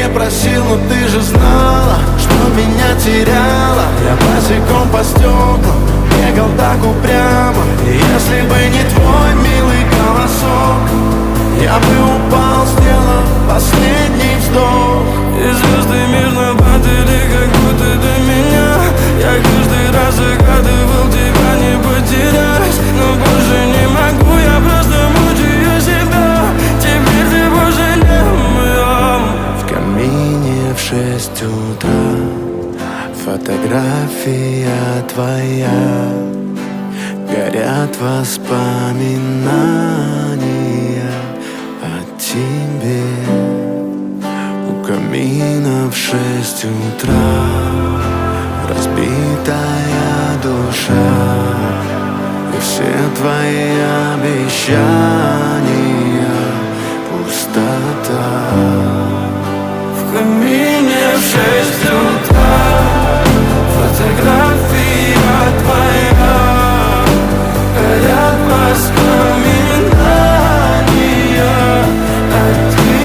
не просил, но ты же знала, что меня теряла. Я босиком по стеклам бегал так упрямо. И если бы не твой милый голосок, я бы упал, сделав последний вздох. И звезды мирно падали, как будто до меня. Я каждый раз загадывал тебя не потерять, но больше не могу, я просто мучаю себя. Теперь ты больше не моя. В камине в 6 утра фотография твоя. Горят воспоминания о тебе. У камина в 6 утра разбитая душа. И все твои обещания пустота.